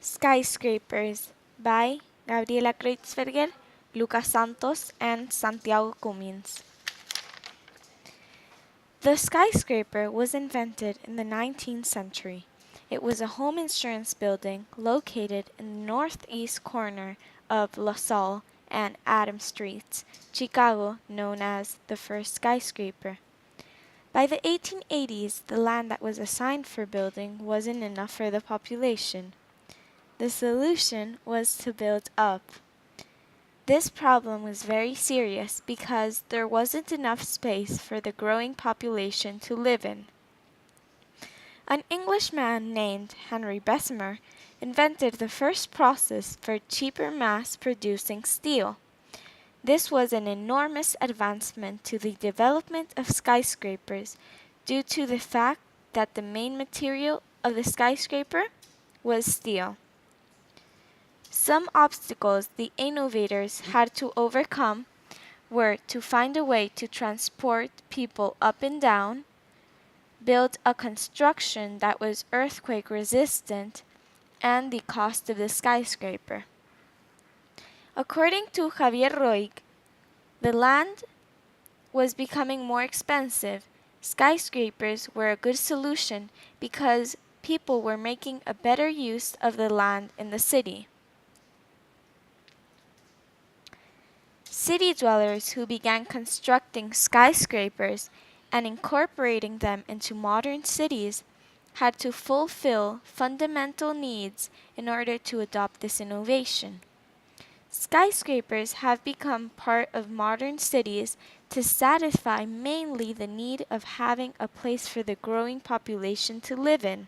Skyscrapers by Gabriela Kreutzberger, Lucas Santos, and Santiago Cummins. The skyscraper was invented in the 19th century. It was a home insurance building located in the northeast corner of LaSalle and Adams Streets, Chicago, known as the first skyscraper. By the 1880s, the land that was assigned for building wasn't enough for the population. The solution was to build up. This problem was very serious because there wasn't enough space for the growing population to live in. An Englishman named Henry Bessemer invented the first process for cheaper mass producing steel. This was an enormous advancement to the development of skyscrapers due to the fact that the main material of the skyscraper was steel. Some obstacles the innovators had to overcome were to find a way to transport people up and down, build a construction that was earthquake resistant, and the cost of the skyscraper. According to Javier Roig, the land was becoming more expensive. Skyscrapers were a good solution because people were making a better use of the land in the city. City dwellers who began constructing skyscrapers and incorporating them into modern cities had to fulfill fundamental needs in order to adopt this innovation. Skyscrapers have become part of modern cities to satisfy mainly the need of having a place for the growing population to live in.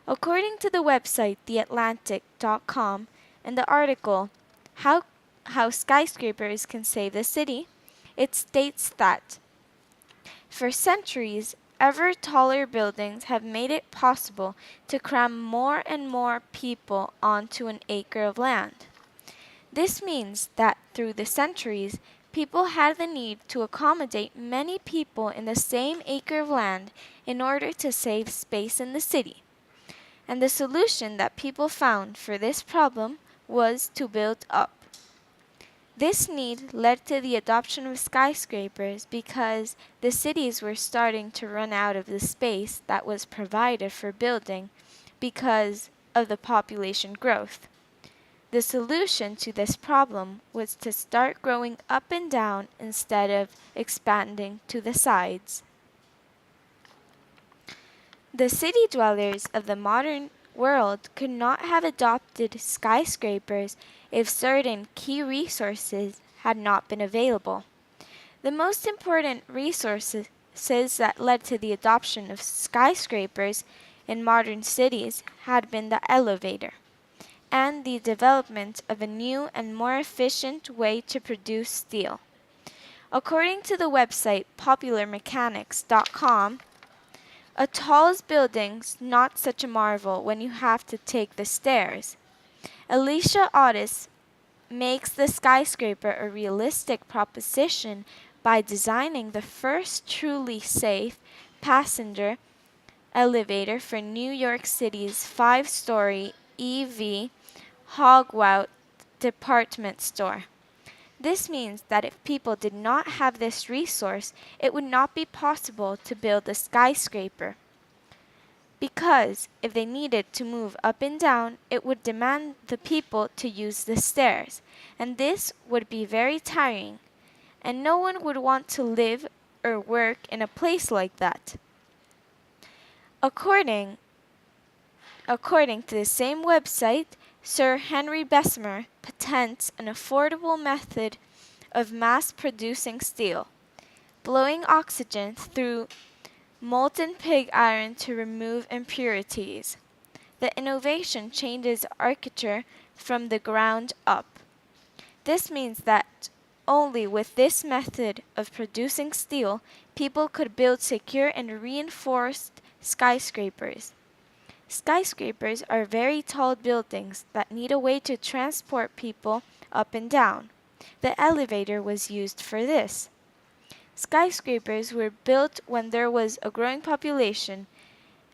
According to the website theatlantic.com and the article How Skyscrapers Can Save the City, it states that for centuries, ever taller buildings have made it possible to cram more and more people onto an acre of land. This means that through the centuries, people had the need to accommodate many people in the same acre of land in order to save space in the city. And the solution that people found for this problem was to build up. This need led to the adoption of skyscrapers because the cities were starting to run out of the space that was provided for building because of the population growth. The solution to this problem was to start growing up and down instead of expanding to the sides. The city dwellers of the modern world could not have adopted skyscrapers if certain key resources had not been available. The most important resources that led to the adoption of skyscrapers in modern cities had been the elevator and the development of a new and more efficient way to produce steel. According to the website popularmechanics.com, a tallest building's not such a marvel when you have to take the stairs. Alicia Otis makes the skyscraper a realistic proposition by designing the first truly safe passenger elevator for New York City's 5-story EV Hogwout department store. This means that if people did not have this resource, it would not be possible to build a skyscraper. Because if they needed to move up and down, it would demand the people to use the stairs, and this would be very tiring, and no one would want to live or work in a place like that. According to the same website, Sir Henry Bessemer patents an affordable method of mass-producing steel, blowing oxygen through molten pig iron to remove impurities. The innovation changes architecture from the ground up. This means that only with this method of producing steel, people could build secure and reinforced skyscrapers. Skyscrapers are very tall buildings that need a way to transport people up and down. The elevator was used for this. Skyscrapers were built when there was a growing population,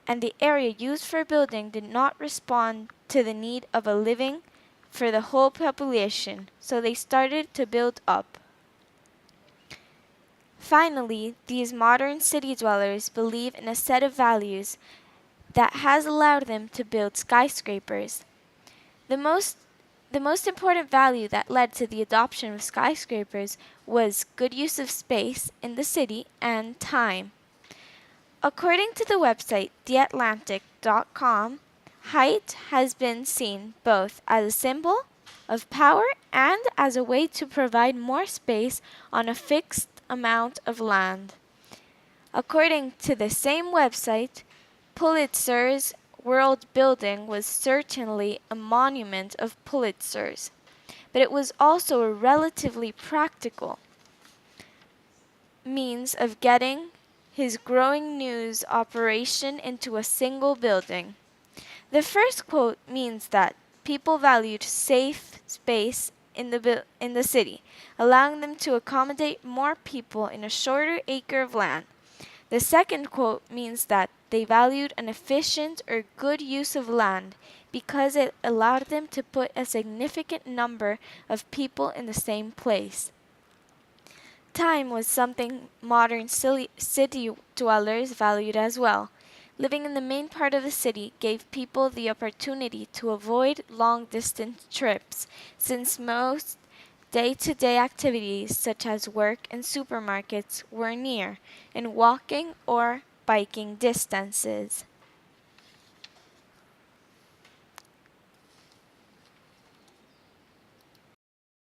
and the area used for building did not respond to the need of a living for the whole population, so they started to build up. Finally, these modern city dwellers believe in a set of values that has allowed them to build skyscrapers. The most important value that led to the adoption of skyscrapers was good use of space in the city and time. According to the website theatlantic.com, height has been seen both as a symbol of power and as a way to provide more space on a fixed amount of land. According to the same website, Pulitzer's world building was certainly a monument of Pulitzer's, but it was also a relatively practical means of getting his growing news operation into a single building. The first quote means that people valued safe space in the city, allowing them to accommodate more people in a shorter acre of land. The second quote means that they valued an efficient or good use of land because it allowed them to put a significant number of people in the same place. Time was something modern city dwellers valued as well. Living in the main part of the city gave people the opportunity to avoid long-distance trips, since most day-to-day activities such as work and supermarkets were near, in walking or biking distances.